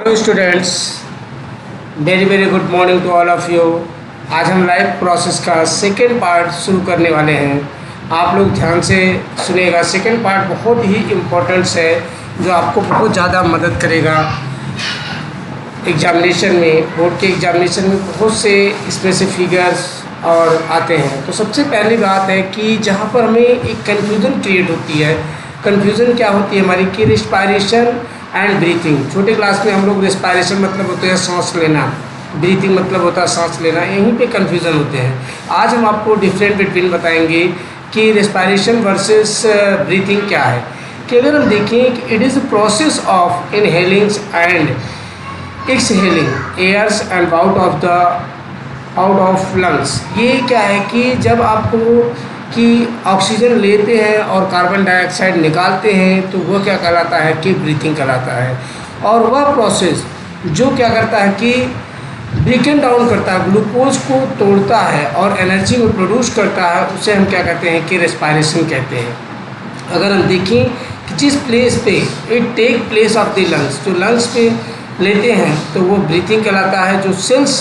Hello students, very very good morning to all of you. आज हम life process का second part शुरू करने वाले हैं। आप लोग ध्यान से सुनिएगा। सेकेंड पार्ट बहुत ही इम्पोर्टेंट्स है जो आपको बहुत ज़्यादा मदद करेगा एग्जामिनेशन में। बोर्ड के एग्जामिनेशन में बहुत से इसमें से फिगर्स और आते हैं। तो सबसे पहली बात है कि जहाँ पर हमें एक कन्फ्यूज़न क्रिएट होती है। कन्फ्यूज़न क्या होती है हमारी कि रिस्पायरेशन एंड ब्रीथिंग। छोटे क्लास में हम लोग रिस्पायरेशन मतलब होता है सांस लेना, ब्रीथिंग मतलब होता है सांस लेना, यहीं पे कन्फ्यूज़न होते हैं। आज हम आपको डिफरेंट बिटवीन बताएंगे कि रिस्पायरेशन वर्सेस ब्रीथिंग क्या है। कि अगर हम देखें कि it is a process of inhaling and exhaling airs and out of lungs. ये क्या है कि जब आपको कि ऑक्सीजन लेते हैं और कार्बन डाइऑक्साइड निकालते हैं तो वह क्या कहलाता है कि ब्रीथिंग कहलाता है। और वह प्रोसेस जो क्या करता है कि ब्रेकन डाउन करता है, ग्लूकोज को तोड़ता है और एनर्जी को प्रोड्यूस करता है, उसे हम क्या कहते हैं कि रेस्पायरेशन कहते हैं। अगर हम देखें कि जिस प्लेस पे it take place of the lungs, जो लंग्स पे लेते हैं तो वो ब्रीथिंग कहलाता है। जो सेल्स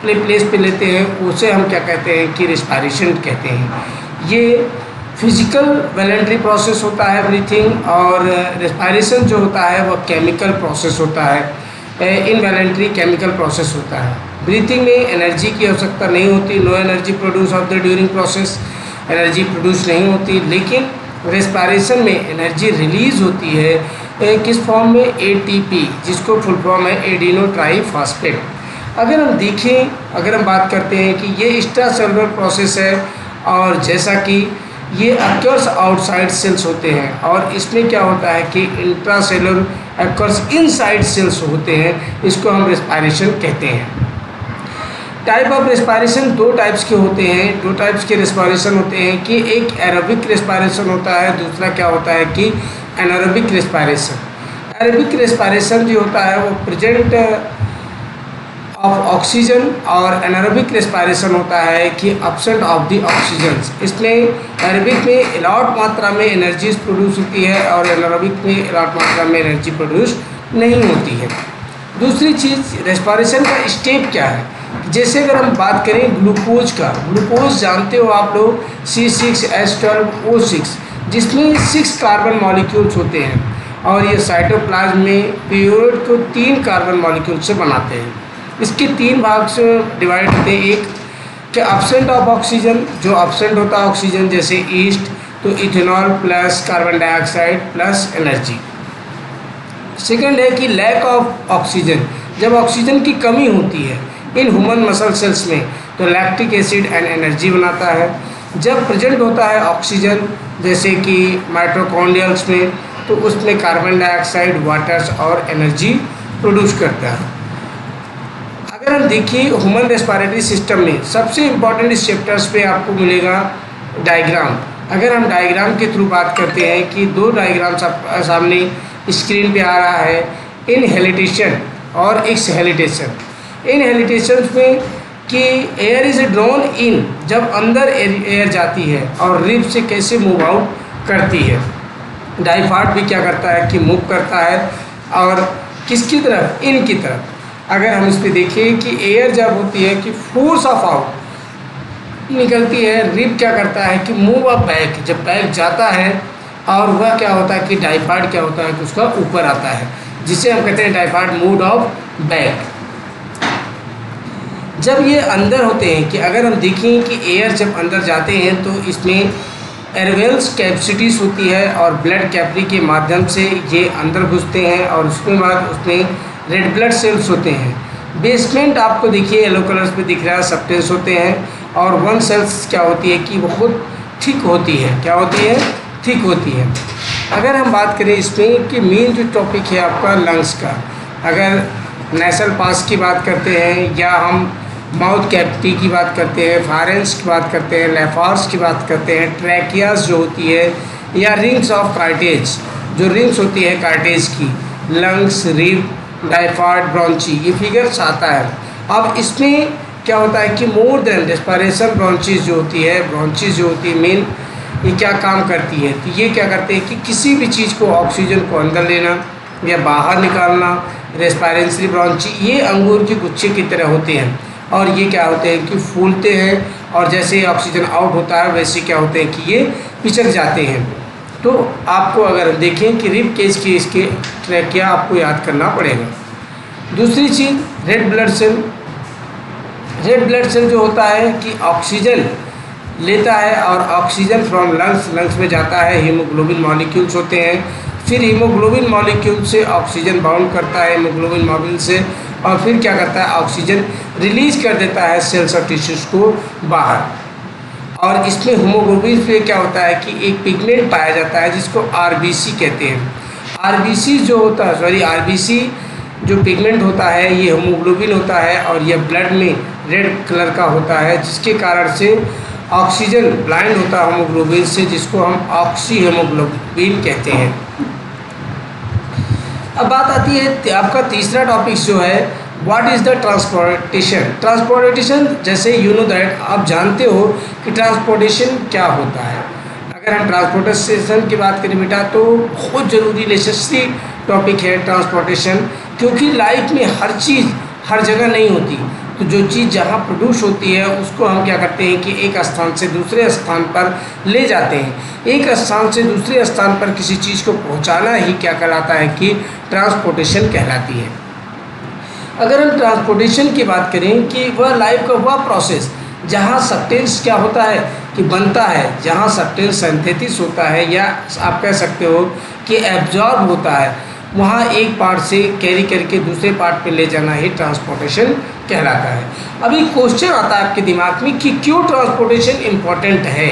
प्लेस पे लेते हैं उसे हम क्या कहते हैं कि रिस्पायरेशन कहते हैं। ये फिजिकल वॉलंटरी प्रोसेस होता है ब्रीथिंग, और रिस्पायरेशन जो होता है वह केमिकल प्रोसेस होता है, इनवॉलंटरी केमिकल प्रोसेस होता है। ब्रीथिंग में एनर्जी की आवश्यकता नहीं होती, no energy produce of the during process, energy produce नहीं होती। लेकिन रेस्पायरेशन में एनर्जी रिलीज होती है किस फॉर्म में, एटीपी, जिसको फुल फॉर्म है एडिनो ट्राईफॉस्फेट। अगर हम देखें, अगर हम बात करते हैं कि ये एक्स्ट्रासेलुलर प्रोसेस है, और जैसा कि ये अकर्स आउटसाइड सेल्स होते हैं, और इसमें क्या होता है कि इंट्रासेलुलर अकर्स इनसाइड सेल्स होते हैं, इसको हम रेस्पायरेशन कहते हैं। टाइप ऑफ रेस्पायरेशन दो टाइप्स के होते हैं। दो टाइप्स के रेस्पायरेशन होते हैं कि एक एरोबिक रेस्पायरेशन होता है, दूसरा क्या होता है कि एनारोबिक रेस्पायरेशन। एरोबिक रेस्पायरेशन जो होता है वो प्रेजेंट ऑफ ऑक्सीजन, और एनारोबिक रेस्पायरेशन होता है कि एब्सेंट ऑफ द ऑक्सीजन। इसमें एरोबिक में अलॉट मात्रा में एनर्जी प्रोड्यूस होती है और एनारोबिक में अलॉट मात्रा में एनर्जी प्रोड्यूस नहीं होती है। दूसरी चीज़, रेस्पायरेशन का स्टेप क्या है। जैसे अगर हम बात करें ग्लूकोज का, ग्लूकोज जानते हो आप लोग C6H12O6, जिसमें 6 कार्बन मॉलिक्यूल्स होते हैं, और ये साइटोप्लाज्म में पीरियड को 3 कार्बन मॉलिक्यूल से बनाते हैं। इसके 3 भाग से डिवाइड होते हैं। एक कि एब्सेंट ऑफ ऑक्सीजन, जो एब्सेंट होता है ऑक्सीजन, जैसे ईस्ट, तो ethanol plus carbon dioxide plus energy. Second है कि लैक ऑफ ऑक्सीजन, जब ऑक्सीजन की कमी होती है इन ह्यूमन मसल सेल्स में तो लैक्टिक एसिड एंड एनर्जी बनाता है। जब प्रेजेंट होता है ऑक्सीजन, जैसे कि माइटोकॉन्ड्रियल्स में, तो उसमें कार्बन डाइऑक्साइड, वाटर्स और एनर्जी प्रोड्यूस करता है। अगर हम देखिए ह्यूमन रेस्पिरेटरी सिस्टम में सबसे इम्पॉर्टेंट इस चैप्टर्स पे आपको मिलेगा डायग्राम। अगर हम डायग्राम के थ्रू बात करते हैं कि 2 डायग्राम सामने स्क्रीन पे आ रहा है, इनहेलिटेशन और एक्सहेलिटेशन। इनहेलिटेशन में कि एयर इज ड्रॉन इन, जब अंदर एयर जाती है और रिब से कैसे मूव आउट करती है। डाइफार्ट भी क्या करता है कि मूव करता है, और किसकी तरफ, इन की तरफ। अगर हम इस पर देखें कि एयर जब होती है कि फोर्स ऑफ आउट निकलती है, रिब क्या करता है कि मूव अप बैक, जब बैक जाता है, और वह क्या होता है कि डाइफार्ट क्या होता है कि उसका ऊपर आता है, जिसे हम कहते हैं डाइफार्ट मूड ऑफ बैक। जब ये अंदर होते हैं कि अगर हम देखें कि एयर जब अंदर जाते हैं तो इसमें एयरवेल्स कैपेसिटीज़ होती है, और ब्लड कैपरी के माध्यम से ये अंदर घुसते हैं, और उसके बाद उसमें रेड ब्लड सेल्स होते हैं। बेसमेंट आपको देखिए येलो कलर्स पे दिख रहा है, सब्सटेंस होते हैं, और वन सेल्स क्या होती है कि बहुत थिक होती है। क्या होती है, थिक होती है। अगर हम बात करें इसमें कि मेन जो टॉपिक है आपका लंग्स का, अगर नेसल पास की बात करते हैं, या हम माउथ कैविटी की बात करते हैं, फारेंस की बात करते हैं, लेफार्स की बात करते हैं, ट्रैकियास जो होती है, या रिंग्स ऑफ कार्टेज, जो रिंग्स होती है कार्टेज की, लंग्स, रिब, डाइफार्ट, ब्रॉन्ची, ये फिगर्स आता है। अब इसमें क्या होता है कि मोर देन रेस्पिरेशन ब्रॉन्चीज जो होती है, ब्रॉन्चीज जो होती है मेन, ये क्या काम करती है, तो ये क्या करते हैं कि किसी भी चीज़ को, ऑक्सीजन को अंदर लेना, या बाहर निकालना, रेस्पिरेटरी ब्रांची, ये अंगूर के गुच्छे की तरह होते हैं और ये क्या होते हैं कि फूलते हैं और जैसे ऑक्सीजन आउट होता है वैसे क्या होते हैं कि ये पिचक जाते हैं। तो आपको अगर देखें कि रिब केज की इसके ट्रैकिया आपको याद करना पड़ेगा। दूसरी चीज़ red blood cell. Red blood cell जो होता है कि ऑक्सीजन लेता है और ऑक्सीजन फ्रॉम लंग्स में जाता है, हीमोग्लोबिन मॉलिक्यूल्स होते हैं, फिर हीमोग्लोबिन मॉलिक्यूल से ऑक्सीजन बाउंड करता है हीमोग्लोबिन मॉलिक्यूल से और फिर क्या करता है ऑक्सीजन रिलीज कर देता है सेल्स और टिश्यूज़ को बाहर। और इसमें हीमोग्लोबिन पे क्या होता है कि एक पिगमेंट पाया जाता है जिसको आरबीसी कहते हैं। आरबीसी जो होता है आरबीसी जो पिगमेंट होता है ये हीमोग्लोबिन होता है और यह ब्लड में रेड कलर का होता है, जिसके कारण से ऑक्सीजन ब्लाइंड होता है हीमोग्लोबिन से, जिसको हम ऑक्सी हीमोग्लोबिन कहते हैं। अब बात आती है आपका तीसरा टॉपिक जो है what is the transportation. Transportation जैसे यू नो दैट, आप जानते हो कि ट्रांसपोर्टेशन क्या होता है। अगर हम ट्रांसपोर्टेशन की बात करें बेटा तो बहुत ज़रूरी नेसेसरी टॉपिक है ट्रांसपोर्टेशन, क्योंकि लाइफ में हर चीज़ हर जगह नहीं होती। तो जो चीज़ जहाँ प्रोड्यूस होती है उसको हम क्या करते हैं कि एक स्थान से दूसरे स्थान पर ले जाते हैं। एक स्थान से दूसरे स्थान पर किसी चीज़ को पहुँचाना ही क्या कहलाता है कि ट्रांसपोर्टेशन कहलाती है। अगर हम ट्रांसपोर्टेशन की बात करें कि वह लाइफ का वह प्रोसेस जहाँ सब्सटेंस क्या होता है कि बनता है, जहाँ सब्सटेंस सिंथेसिस होता है या आप कह सकते हो कि एब्जॉर्ब होता है, वहाँ एक पार्ट से कैरी करके दूसरे पार्ट पे ले जाना ही ट्रांसपोर्टेशन कहलाता है। अभी क्वेश्चन आता है आपके दिमाग में कि क्यों ट्रांसपोर्टेशन इम्पॉर्टेंट है,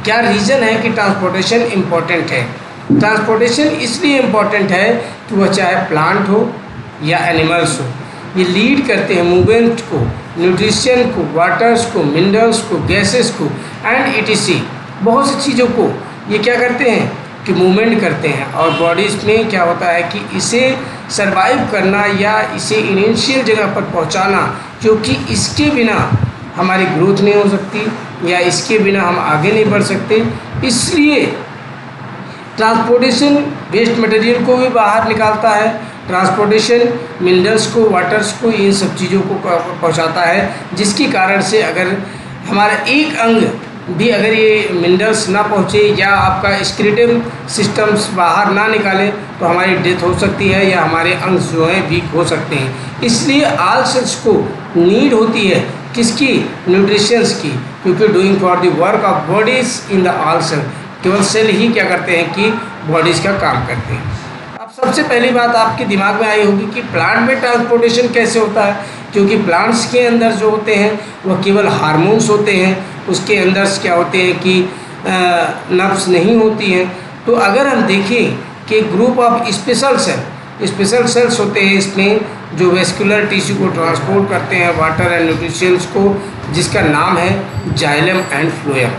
क्या रीज़न है कि ट्रांसपोर्टेशन इम्पॉर्टेंट है। ट्रांसपोर्टेशन इसलिए इम्पॉर्टेंट है कि वह चाहे प्लांट हो या एनिमल्स हो, ये लीड करते हैं मूवमेंट को, न्यूट्रिशन को, वाटर्स को, मिनरल्स को, गैसेस को एंड इटीसी, बहुत सी चीज़ों को ये क्या करते हैं कि मूवमेंट करते हैं। और बॉडीज़ में क्या होता है कि इसे सरवाइव करना या इसे इनिशियल जगह पर पहुंचाना, क्योंकि इसके बिना हमारी ग्रोथ नहीं हो सकती या इसके बिना हम आगे नहीं बढ़ सकते। इसलिए ट्रांसपोर्टेशन वेस्ट मटेरियल को भी बाहर निकालता है, ट्रांसपोर्टेशन मिनरल्स को, वाटर्स को, इन सब चीज़ों को पहुंचाता है, जिसके कारण से अगर हमारा एक अंग भी अगर ये मिनरल्स ना पहुँचे या आपका स्क्लेटल सिस्टम्स बाहर ना निकाले तो हमारी डेथ हो सकती है या हमारे अंग जो हैं वीक हो सकते हैं। इसलिए ऑल सेल्स को नीड होती है किसकी, न्यूट्रिशंस की, क्योंकि doing for the work of bodies in the all cell, केवल सेल ही क्या करते हैं कि बॉडीज़ का काम करते हैं। अब सबसे पहली बात आपके दिमाग में आई होगी कि प्लांट में ट्रांसपोर्टेशन कैसे होता है, क्योंकि प्लांट्स के अंदर जो होते हैं वह केवल हार्मोन्स होते हैं, उसके अंदर क्या होते हैं कि नर्व्स नहीं होती हैं। तो अगर हम देखें कि ग्रुप ऑफ स्पेशल सेल्स होते हैं इसमें जो वेस्कुलर टिश्यू को ट्रांसपोर्ट करते हैं वाटर एंड न्यूट्रिशंस को, जिसका नाम है जाइलम एंड फ्लोएम।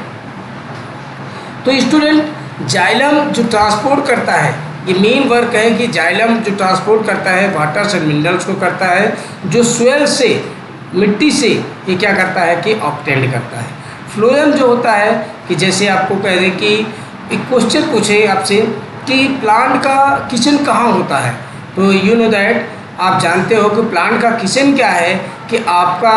तो स्टूडेंट जाइलम जो ट्रांसपोर्ट करता है, ये मेन वर्क है कि जाइलम जो ट्रांसपोर्ट करता है वाटर्स एंड मिनरल्स को करता है, जो सोयल से मिट्टी से ये क्या करता है कि ऑब्टेंड करता है। फ्लोएम जो होता है कि जैसे आपको कह दें कि एक क्वेश्चन पूछे आपसे कि प्लांट का किचन कहाँ होता है, तो यू नो दैट आप जानते हो कि प्लांट का किचन क्या है कि आपका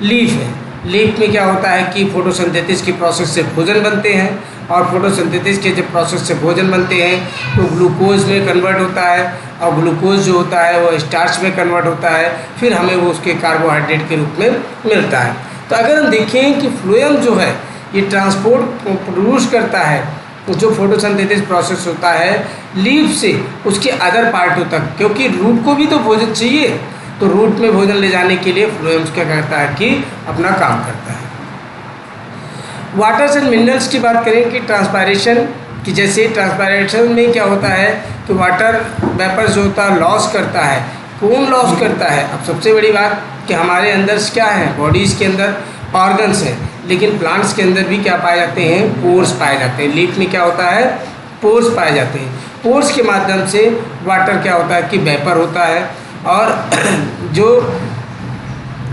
लीफ है। लीफ में क्या होता है कि फोटोसिंथेसिस की प्रोसेस से भोजन बनते हैं और फोटोसिंथेसिस के जब प्रोसेस से भोजन बनते हैं तो ग्लूकोज में कन्वर्ट होता है और ग्लूकोज जो होता है वो स्टार्च में कन्वर्ट होता है, फिर हमें वो उसके कार्बोहाइड्रेट के रूप में मिलता है। तो अगर हम देखें कि फ्लोएम जो है ये ट्रांसपोर्ट प्रोड्यूस करता है, तो जो फोटोसिंथेसिस प्रोसेस होता है लीफ से उसके अदर पार्टों तक, क्योंकि रूट को भी तो भोजन चाहिए, तो रूट में भोजन ले जाने के लिए फ्लोएम क्या करता है कि अपना काम करता है। वाटर्स एंड मिनरल्स की बात करें कि ट्रांसपायरेशन कि जैसे ट्रांसपायरेशन में क्या होता है कि वाटर वेपर जो होता है लॉस करता है। कौन लॉस करता है? अब सबसे बड़ी बात कि हमारे अंदर क्या है, बॉडीज़ के अंदर ऑर्गन्स हैं, लेकिन प्लांट्स के अंदर भी क्या पाए जाते हैं, पोर्स पाए जाते हैं। लीफ में क्या होता है, पोर्स पाए जाते हैं। पोर्स के माध्यम से वाटर क्या होता है कि वेपर होता है और जो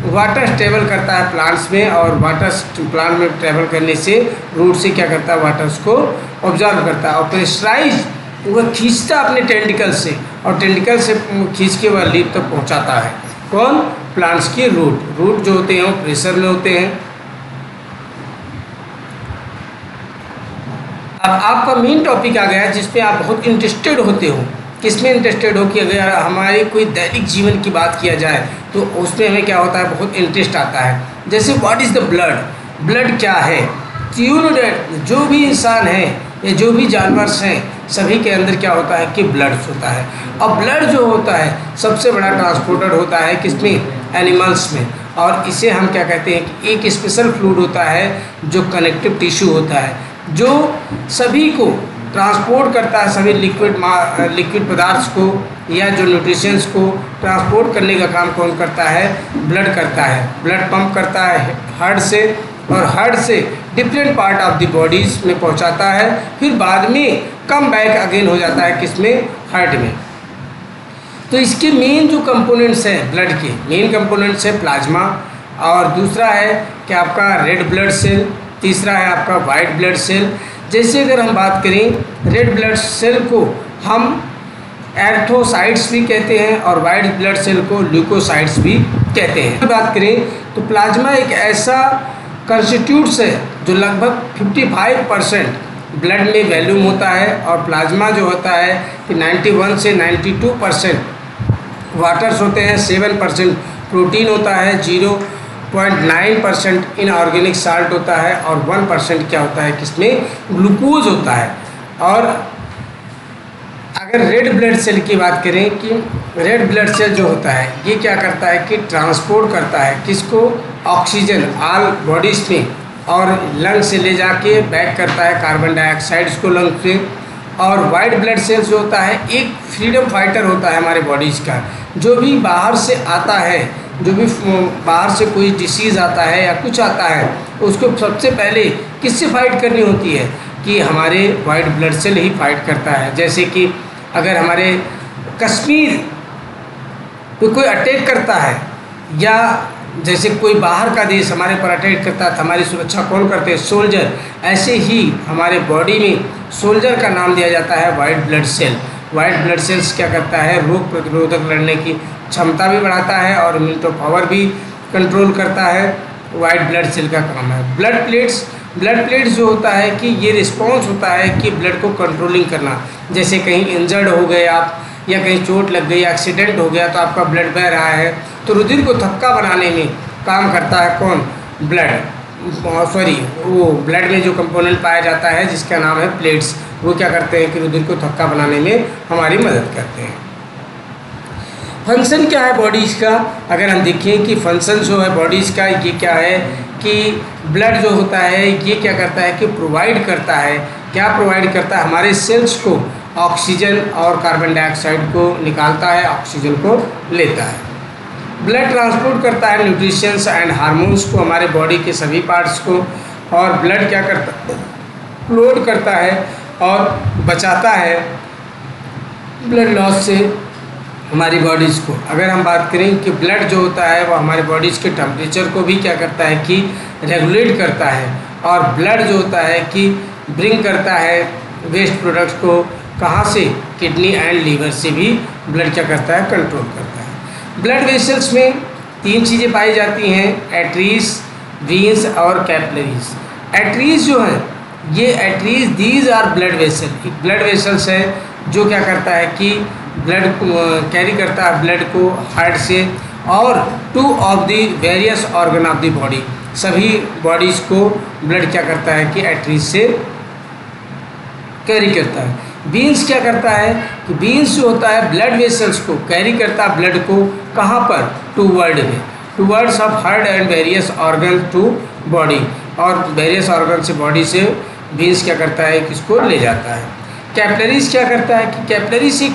वाटर ट्रेवल करता है प्लांट्स में, और वाटर प्लांट में ट्रेवल करने से रूट से क्या करता है वाटर्स को ऑब्जर्व करता है और प्रेशराइज वह खींचता अपने टेंटिकल से और टेंटिकल से खींच के वह लीफ तक पहुंचाता है। कौन? प्लांट्स की रूट जो होते हैं वो प्रेशर में होते हैं। अब आपका मेन टॉपिक आ गया जिसपे आप बहुत इंटरेस्टेड होते हो। किसमें इंटरेस्टेड हो कि अगर हमारे कोई दैनिक जीवन की बात किया जाए तो उसमें हमें क्या होता है, बहुत इंटरेस्ट आता है। जैसे व्हाट इज़ द ब्लड क्या है? तो यू नो दैट जो भी इंसान है या जो भी जानवर हैं सभी के अंदर क्या होता है कि ब्लड होता है। और ब्लड जो होता है सबसे बड़ा ट्रांसपोर्टर होता है किसमें? एनिमल्स में। और इसे हम क्या कहते हैं कि एक स्पेशल फ्लूइड होता है जो कनेक्टिव टिश्यू होता है, जो सभी को ट्रांसपोर्ट करता है, सभी लिक्विड पदार्थ को या जो न्यूट्रिशंस को ट्रांसपोर्ट करने का काम कौन करता है? ब्लड करता है। ब्लड पंप करता है हार्ट से, और हार्ट से different part of the bodies में पहुंचाता है, फिर बाद में कम बैक अगेन हो जाता है किसमें? हार्ट में। तो इसके मेन जो कंपोनेंट्स हैं ब्लड के, मेन कंपोनेंट्स है प्लाज्मा, और दूसरा है कि आपका रेड ब्लड सेल, तीसरा है आपका वाइट ब्लड सेल। जैसे अगर हम बात करें रेड ब्लड सेल को हम एर्थोसाइट्स भी कहते हैं और वाइट ब्लड सेल को ल्यूकोसाइट्स भी कहते हैं। बात करें तो प्लाज्मा एक ऐसा कंस्टिट्यूट्स है जो लगभग 55% ब्लड में वैल्यूम होता है, और प्लाज्मा जो होता है कि 91 से 92% वाटर्स होते हैं, 7% प्रोटीन होता है, 0.9% इनऑर्गेनिक साल्ट होता है, और 1% क्या होता है किसमें? ग्लूकोज होता है। और अगर रेड ब्लड सेल की बात करें कि रेड ब्लड सेल जो होता है ये क्या करता है कि ट्रांसपोर्ट करता है किसको? ऑक्सीजन ऑल बॉडीज़ में, और लंग से ले जाके बैक करता है कार्बन डाइऑक्साइड्स को लंग से। और वाइट ब्लड सेल्स जो होता है एक फ्रीडम फाइटर होता है हमारे बॉडीज़ का, जो भी बाहर से आता है, जो भी बाहर से कोई डिसीज़ आता है या कुछ आता है, उसको सबसे पहले किससे फाइट करनी होती है कि हमारे वाइट ब्लड सेल ही फाइट करता है। जैसे कि अगर हमारे कश्मीर पे कोई अटैक करता है, या जैसे कोई बाहर का देश हमारे पर अटैक करता है तो हमारी सुरक्षा कौन करते हैं? सोल्जर। ऐसे ही हमारे बॉडी में सोल्जर का नाम दिया जाता है white blood cell. White blood cells क्या करता है? रोग प्रतिरोधक लड़ने की क्षमता भी बढ़ाता है और इम्यूनिटी पावर भी कंट्रोल करता है। वाइट ब्लड सेल का काम है। ब्लड प्लेट्स जो होता है कि ये रिस्पॉन्स होता है कि ब्लड को कंट्रोलिंग करना। जैसे कहीं इंजर्ड हो गए आप, या कहीं चोट लग गई, एक्सीडेंट हो गया तो आपका ब्लड बह रहा है, तो रुधिर को थक्का बनाने में काम करता है कौन? वो ब्लड में जो कंपोनेंट पाया जाता है जिसका नाम है प्लेट्स, वो क्या करते हैं कि रुधिर को थक्का बनाने में हमारी मदद करते हैं। फंक्शन क्या है बॉडीज़ का? अगर हम देखें कि फंक्शन जो है बॉडीज़ का ये क्या है कि ब्लड जो होता है ये क्या करता है कि प्रोवाइड करता है, क्या प्रोवाइड करता है? हमारे सेल्स को ऑक्सीजन और कार्बन डाइऑक्साइड को निकालता है, ऑक्सीजन को लेता है। ब्लड ट्रांसपोर्ट करता है न्यूट्रिशंस एंड हार्मोन्स को हमारे बॉडी के सभी पार्ट्स को, और ब्लड क्या करता है? लोड करता है और बचाता है ब्लड लॉस से हमारी बॉडीज़ को। अगर हम बात करें कि ब्लड जो होता है वो हमारे बॉडीज़ के टेम्परेचर को भी क्या करता है कि रेगुलेट करता है, और ब्लड जो होता है कि ब्रिंग करता है वेस्ट प्रोडक्ट्स को कहाँ से? किडनी एंड लीवर से भी ब्लड क्या करता है? कंट्रोल करता है। ब्लड वेसल्स में 3 चीज़ें पाई जाती हैं, एट्रीज, वीन्स और कैपिलरीज। एट्रीज जो है ये arteries these are blood vessel, blood vessels है जो क्या करता है कि ब्लड कैरी करता है ब्लड को हार्ट से और 2 of the various organ of the body, सभी बॉडीज़ को ब्लड क्या करता है कि एट्रीज से कैरी करता है। बीन्स क्या करता है कि बीन्स जो होता है ब्लड वेसल्स को कैरी करता है ब्लड को कहाँ पर? टूवर्ड में, towards of heart and various organ to body, और वेरियस ऑर्गन से बॉडी से बीन्स क्या करता है कि इसको ले जाता है। कैपिलरीज क्या करता है कि कैपिलरीज एक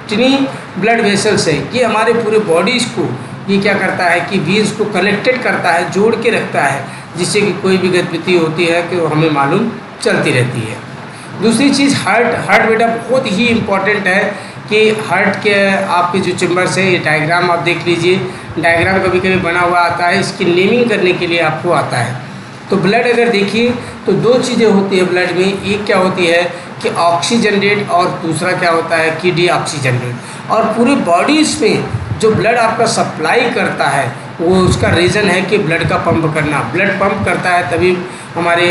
टिनी ब्लड वेसल्स है, ये हमारे पूरे बॉडीज़ को ये क्या करता है कि वीन्स को कनेक्टेड करता है, जोड़ के रखता है, जिससे कि कोई भी गतिविधि होती है कि वो हमें मालूम चलती रहती है। दूसरी चीज़ हार्ट बेटा बहुत ही इम्पॉर्टेंट है कि हार्ट के आपके जो चैम्बर्स है, ये डायग्राम आप देख लीजिए, डायग्राम कभी कभी बना हुआ आता है, इसकी नेमिंग करने के लिए आपको आता है। तो ब्लड अगर देखिए तो 2 चीज़ें होती है ब्लड में, एक क्या होती है कि ऑक्सीजन रेट और दूसरा क्या होता है कि डीऑक्सीजन रेट। और पूरे बॉडीज़ में जो ब्लड आपका सप्लाई करता है वो उसका रीज़न है कि ब्लड का पंप करना। ब्लड पंप करता है तभी हमारे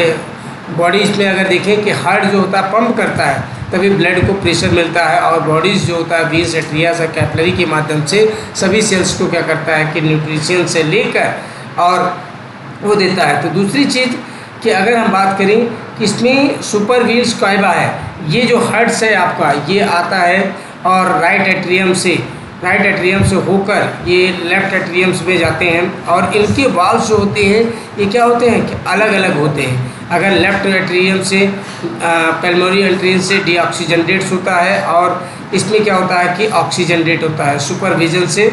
बॉडीज़ में अगर देखें कि हार्ट जो होता है पंप करता है तभी ब्लड को प्रेशर मिलता है, और बॉडीज़ जो होता है वीन्स, आर्टरियाज और कैपिलरी के माध्यम से सभी सेल्स को क्या करता है कि न्यूट्रिशन से लेकर और वो देता है। तो दूसरी चीज़ कि अगर हम बात करें कि इसमें सुपर वीन्स कायबा है, ये जो हर्ट्स है आपका ये आता है और राइट एट्रियम से होकर ये लेफ्ट एट्रियम्स में जाते हैं, और इनके वाल्व जो होते हैं ये क्या होते हैं कि अलग अलग होते हैं। अगर लेफ्ट एट्रियम से पल्मोनरी एट्रियम से डीऑक्सीजनेटेड होता है, और इसमें क्या होता है कि ऑक्सीजनेटेड होता है, सुपरविजन से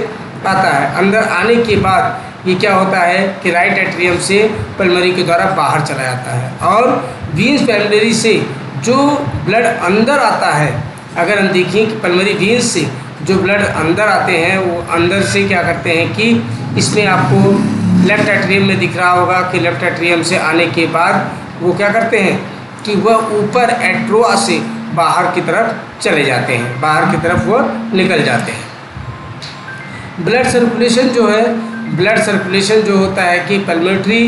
आता है। अंदर आने के बाद ये क्या होता है कि राइट एट्रियम से पल्मोनरी के द्वारा बाहर चला जाता है, और वीन्स पल्मोनरी से जो ब्लड अंदर आता है, अगर हम देखें कि पल्मोनरी वीन्स से जो ब्लड अंदर आते हैं वो अंदर से क्या करते हैं कि इसमें आपको लेफ्ट एट्रियम में दिख रहा होगा कि लेफ्ट एट्रियम से आने के बाद वो क्या करते हैं कि वह ऊपर एट्रोआ से बाहर की तरफ चले जाते हैं, बाहर की तरफ वो निकल जाते हैं। ब्लड सर्कुलेशन जो है, ब्लड सर्कुलेशन जो होता है कि पल्मोनरी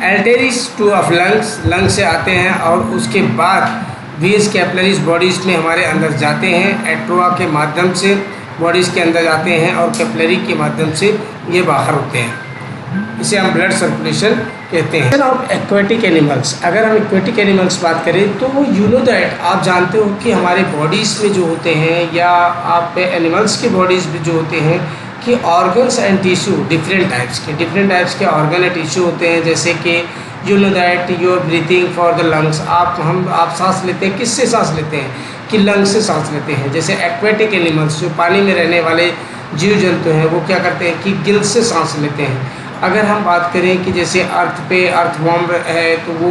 एल्टेरिस टू ऑफ लंग्स से आते हैं, और उसके बाद वीन्स कैपिलरीज बॉडीज़ में हमारे अंदर जाते हैं, एट्रोआ के माध्यम से बॉडीज़ के अंदर जाते हैं और कैपिलरी के माध्यम से ये बाहर होते हैं। इसे हम ब्लड सर्कुलेशन कहते हैं। ऑफ एक्वेटिक एनिमल्स, अगर हम एक्वेटिक एनिमल्स बात करें तो यू नो दैट, आप जानते हो कि हमारे बॉडीज़ में जो होते हैं या आप एनिमल्स की बॉडीज़ में जो होते हैं कि organs and tissue different types के ऑर्गन एंड टिश्यू होते हैं। जैसे कि you know that you are breathing for the lungs, आप सांस लेते हैं, किससे सांस लेते हैं कि लंग्स से सांस लेते हैं। जैसे एक्वेटिक एनिमल्स जो पानी में रहने वाले जीव जंतु हैं वो क्या करते हैं कि गिल्स से सांस लेते हैं। अगर हम बात करें कि जैसे अर्थ पे अर्थवॉर्म है तो वो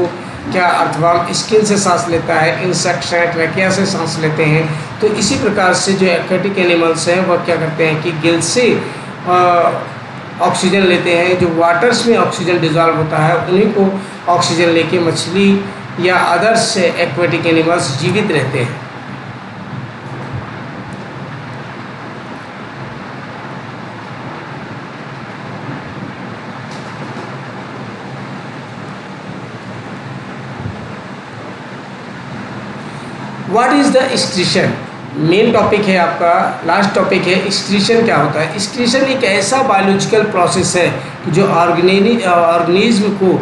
क्या अर्थवॉर्म स्किन से सांस लेता है, इंसेक्ट्स हैं ट्रैकिया से सांस लेते हैं। तो इसी प्रकार से जो एक्वेटिक एनिमल्स हैं वह क्या करते हैं कि गिल्स से ऑक्सीजन लेते हैं। जो वाटर्स में ऑक्सीजन डिजॉल्व होता है उन्हीं को ऑक्सीजन लेके मछली या अदर्स एक्वेटिक एनिमल्स जीवित रहते हैं। What is the excretion, main topic है आपका, लास्ट टॉपिक है एक्सक्रीशन क्या होता है। एक्सक्रीशन एक ऐसा बायोलॉजिकल प्रोसेस है जो ऑर्गेनिज्म को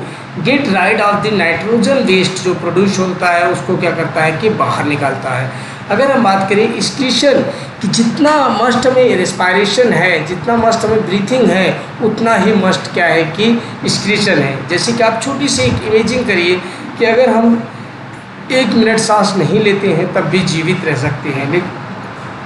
get rid of the nitrogen waste जो प्रोड्यूस होता है उसको क्या करता है कि बाहर निकालता है। अगर हम बात करें एक्सक्रीशन कि जितना मस्ट में रेस्पायरेशन है, जितना मस्ट में ब्रीथिंग है, उतना ही मस्ट क्या है कि एक्सक्रीशन है। जैसे कि आप छोटी सी एक इमेजिंग करिए कि अगर हम 1 मिनट सांस नहीं लेते हैं तब भी जीवित रह सकते हैं,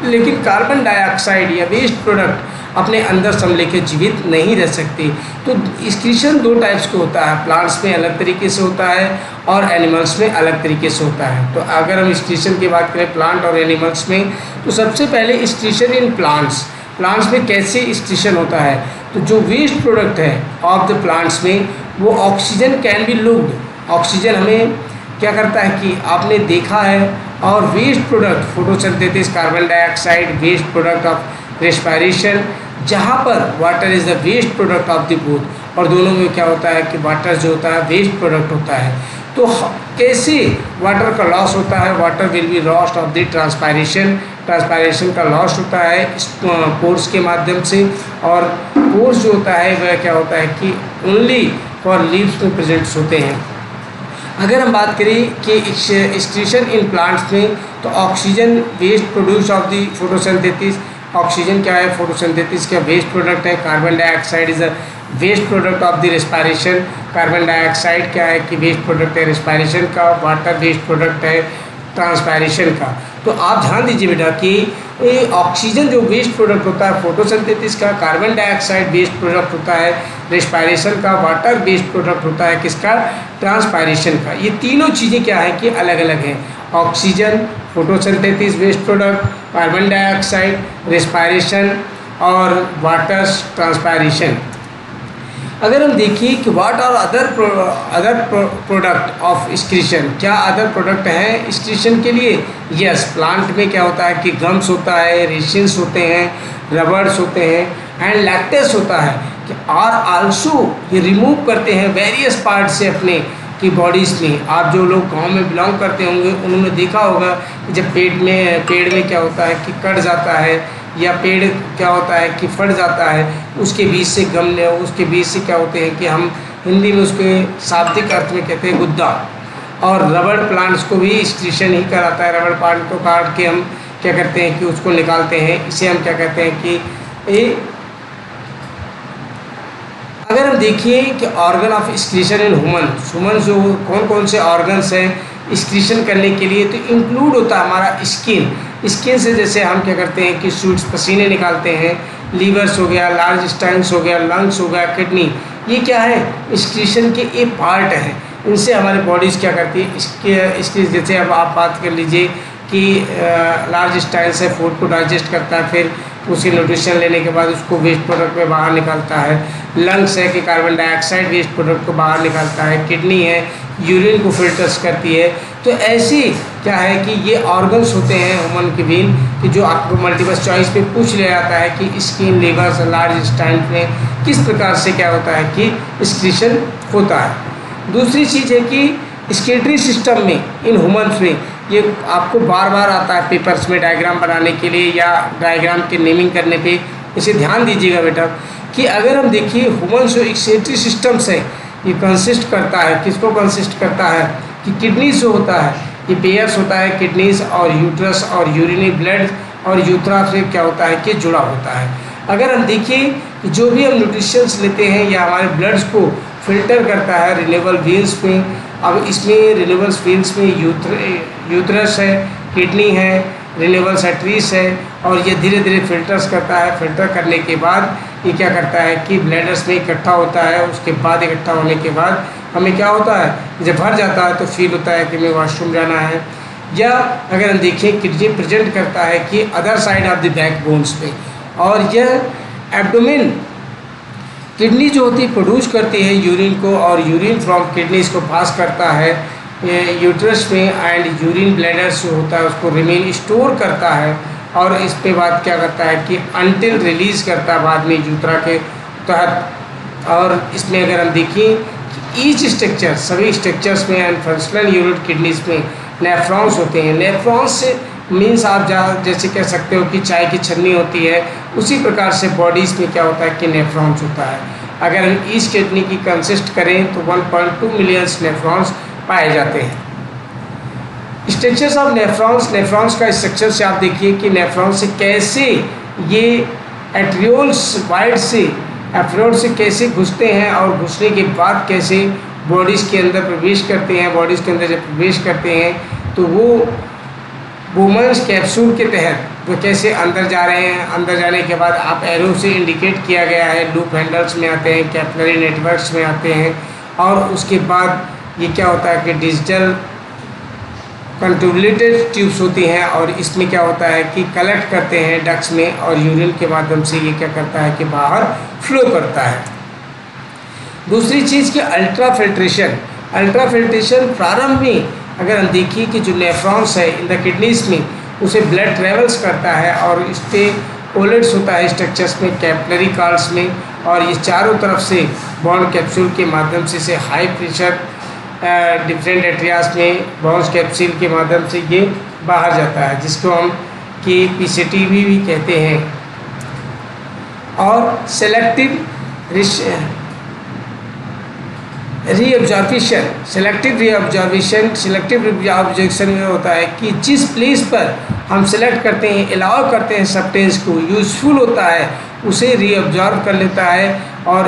लेकिन कार्बन डाइऑक्साइड या वेस्ट प्रोडक्ट अपने अंदर सम लेके जीवित नहीं रह सकते। तो एक्सक्रीशन 2 टाइप्स का होता है, प्लांट्स में अलग तरीके से होता है और एनिमल्स में अलग तरीके से होता है। तो अगर हम एक्सक्रीशन की बात करें प्लांट और एनिमल्स में, तो सबसे पहले एक्सक्रीशन इन प्लांट्स में कैसे एक्सक्रीशन होता है। तो जो वेस्ट प्रोडक्ट है ऑफ द प्लांट्स में वो oxygen can be looked, oxygen हमें क्या करता है कि आपने देखा है, और waste product photosynthesis carbon dioxide waste product of respiration, जहाँ पर water is the waste product of the both, और दोनों में क्या होता है कि वाटर जो होता है वेस्ट प्रोडक्ट होता है। तो कैसे वाटर का लॉस होता है, water will be lost of the transpiration का लॉस होता है पोर्स के माध्यम से, और पोर्स जो होता है वह क्या होता है कि ओनली फॉर लीव्स में प्रेजेंट्स होते हैं। अगर हम बात करें कि एक्सक्रीशन इन प्लांट्स में, तो oxygen waste produce of the photosynthesis, oxygen क्या है फोटोसिंथेसिस का वेस्ट प्रोडक्ट है, carbon dioxide is a waste product of the respiration, carbon dioxide क्या है कि वेस्ट प्रोडक्ट है रेस्पायरेशन का, वाटर वेस्ट प्रोडक्ट है ट्रांसपायरेशन का। तो आप ध्यान दीजिए बेटा कि ऑक्सीजन जो वेस्ट प्रोडक्ट होता है फोटोसिंथेसिस का, कार्बन डाइऑक्साइड वेस्ट प्रोडक्ट होता है रेस्पायरेशन का, वाटर वेस्ट प्रोडक्ट होता है किसका, ट्रांसपायरेशन का। ये तीनों चीज़ें क्या है कि अलग अलग हैं, oxygen photosynthesis waste product, carbon dioxide respiration और वाटर ट्रांसपायरेशन। अगर हम देखिए कि what are other product of excretion, क्या अदर प्रोडक्ट हैं एक्सक्रीशन के लिए? यस, प्लांट में क्या होता है कि गम्स होता है, रेसिन्स होते हैं, रबर्स होते हैं एंड लैक्टेस होता है कि आर आल्सो ये रिमूव करते हैं वेरियस पार्ट से अपने की बॉडीज़ में। आप जो लोग गांव में बिलोंग करते होंगे उन्होंने देखा होगा कि जब पेड़ में क्या होता है कि कट जाता है या पेड़ क्या होता है कि फट जाता है, उसके बीच से गमले, उसके बीच से क्या होते हैं कि हम हिंदी में उसके शाब्दिक अर्थ में कहते हैं गुद्दा। और रबड़ प्लांट्स को भी एक्सक्रीशन ही कराता है। रबड़ प्लांट को काट के हम क्या करते हैं कि उसको निकालते हैं, इसे हम क्या कहते हैं कि ये। अगर हम देखिए कि organ of excretion in human जो कौन कौन से ऑर्गन्स हैं एक्सक्रीशन करने के लिए, तो इंक्लूड होता है हमारा स्किन से जैसे हम क्या करते हैं कि सूट्स पसीने निकालते हैं, लीवर्स हो गया, लार्ज इंटेस्टाइन्स हो गया, लंग्स हो गया, किडनी, ये क्या है एक्सक्रीशन के एक पार्ट हैं। इनसे हमारे बॉडीज़ क्या करती है इसके जैसे अब आप बात कर लीजिए कि लार्ज इंटेस्टाइन्स है, फूड को डाइजेस्ट करता है, फिर उसकी न्यूट्रिशन लेने के बाद उसको वेस्ट प्रोडक्ट में बाहर निकालता है। लंग्स है कि कार्बन डाइऑक्साइड वेस्ट प्रोडक्ट को बाहर निकालता है। किडनी है यूरिन को फिल्टर्स करती है। तो ऐसी क्या है कि ये ऑर्गन्स होते हैं ह्यूमन के बीन कि जो आपको मल्टीपल चॉइस पे पूछ लिया जाता है कि स्किन, लीवर्स, लार्ज इंटेस्टाइन में किस प्रकार से क्या होता है कि एक्सक्रीशन होता है। दूसरी चीज़ है कि स्केटरी सिस्टम में इन ह्यूमन्स में ये आपको बार बार आता है पेपर्स में डायग्राम बनाने के लिए या डायग्राम के नेमिंग करने पे, इसे ध्यान दीजिएगा बेटा कि अगर हम देखिए ह्यूमन जो एक्सक्रीटरी सिस्टम्स है ये कंसिस्ट करता है, किसको कंसिस्ट करता है कि किडनीज जो होता है ये पेयर्स होता है, किडनीज और यूट्रस और यूरिनी ब्लड और यूथ्रा से क्या होता है कि जुड़ा होता है। अगर हम देखिए कि जो भी हम न्यूट्रिशंस लेते हैं या हमारे ब्लड्स को फिल्टर करता है रिन्यूएबल वेन्स में। अब इसमें रिन्यूएबल वेन्स में यूथरस है, किडनी है, रिन्यूएबल आर्टरीज है और ये धीरे धीरे फिल्टर्स करता है। फिल्टर करने के बाद ये क्या करता है कि ब्लैडर्स में इकट्ठा होता है। उसके बाद इकट्ठा होने के बाद हमें क्या होता है जब भर जाता है तो फील होता है कि हमें वॉशरूम जाना है। या अगर हम देखें किडनी प्रेजेंट करता है कि other side of the back bones पे, और यह एब्डोमेन किडनी जो होती है प्रोड्यूस करती है यूरिन को और यूरिन फ्रॉम किडनीज को पास करता है यूट्रस में एंड यूरिन ब्लैडर्स जो होता है उसको रिमेन स्टोर करता है और इस पे बाद क्या करता है कि अनटिल रिलीज करता है बाद में यूत्रा के तहत। और इसमें अगर हम देखें ईच स्ट्रक्चर सभी स्ट्रक्चर्स में एंड फंक्शनल यूनिट किडनीज में नेफ्रॉन्स होते हैं। नेफ्रॉन्स से मीन्स आप जैसे कह सकते हो कि चाय की छन्नी होती है, उसी प्रकार से बॉडीज़ में क्या होता है कि नेफ्रॉन्स होता है। अगर हम ईच किडनी की कंसिस्ट करें तो 1.2 मिलियन नेफ्रॉन्स पाए जाते हैं। स्ट्रक्चर्स ऑफ नेफ्रॉन्स का स्ट्रक्चर से आप देखिए कि नेफ्रॉन्स से कैसे ये एट्रियोल्स वाइड से एफ्लोड से कैसे घुसते हैं और घुसने के बाद कैसे बॉडीज़ के अंदर प्रवेश करते हैं। बॉडीज़ के अंदर जब प्रवेश करते हैं तो वो बोमन्स कैप्सूल के तहत वो कैसे अंदर जा रहे हैं। अंदर जाने के बाद आप एरो से इंडिकेट किया गया है, लूप हैंडल्स में आते हैं, कैपिलरी नेटवर्क्स में आते हैं और उसके बाद ये क्या होता है कि डिजिटल कंट्रोलेटेड ट्यूब्स होती हैं और इसमें क्या होता है कि कलेक्ट करते हैं डक्ट्स में और यूरिन के माध्यम से ये क्या करता है कि बाहर फ्लो करता है। दूसरी चीज़ कि अल्ट्रा फिल्ट्रेशन प्रारंभ में अगर हम देखिए कि जो नेफ्रॉन्स है इन द किडनीज में उसे ब्लड ट्रेवल्स करता है और इस पर ओलेट्स होता है स्ट्रक्चर्स में, कैपिलरी कार्ड्स में, और ये चारों तरफ से बॉन्ड कैप्सूल के माध्यम से हाई प्रेशर डिफरेंट एरियाज में बॉन्ड कैप्सूल के माध्यम से ये बाहर जाता है जिसको हम कि पीसीटीवी भी कहते हैं। और सेलेक्टिव रीअब्जॉर्प्शन में होता है कि जिस प्लेस पर हम सेलेक्ट करते हैं, अलाउ करते हैं सब्सटेंस को यूजफुल होता है उसे रीअब्जॉर्ब कर लेता है और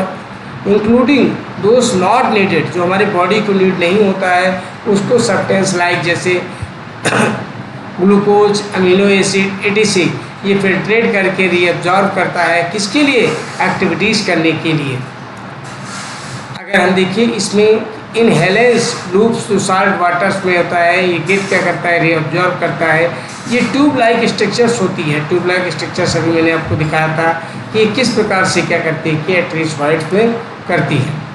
इंक्लूडिंग दोज नॉट नीडेड जो हमारी बॉडी को नीड नहीं होता है उसको सब्सटेंस लाइक जैसे ग्लूकोज, अमीनो एसिड, एटीसी ये फिल्ट्रेट करके रीअब्जॉर्ब करता है किसके लिए, एक्टिविटीज़ करने के लिए। अगर हम देखिए इसमें इनहेलेंस लूप्स जो साल्ट वाटर्स में होता है ये गेट क्या करता है, रीअब्जॉर्ब करता है। ये ट्यूब लाइक स्ट्रक्चर्स होती है। ट्यूब लाइक स्ट्रक्चर्स अभी मैंने आपको दिखाया था कि किस प्रकार से क्या करती है कि एट्रीज वाइट में करती है।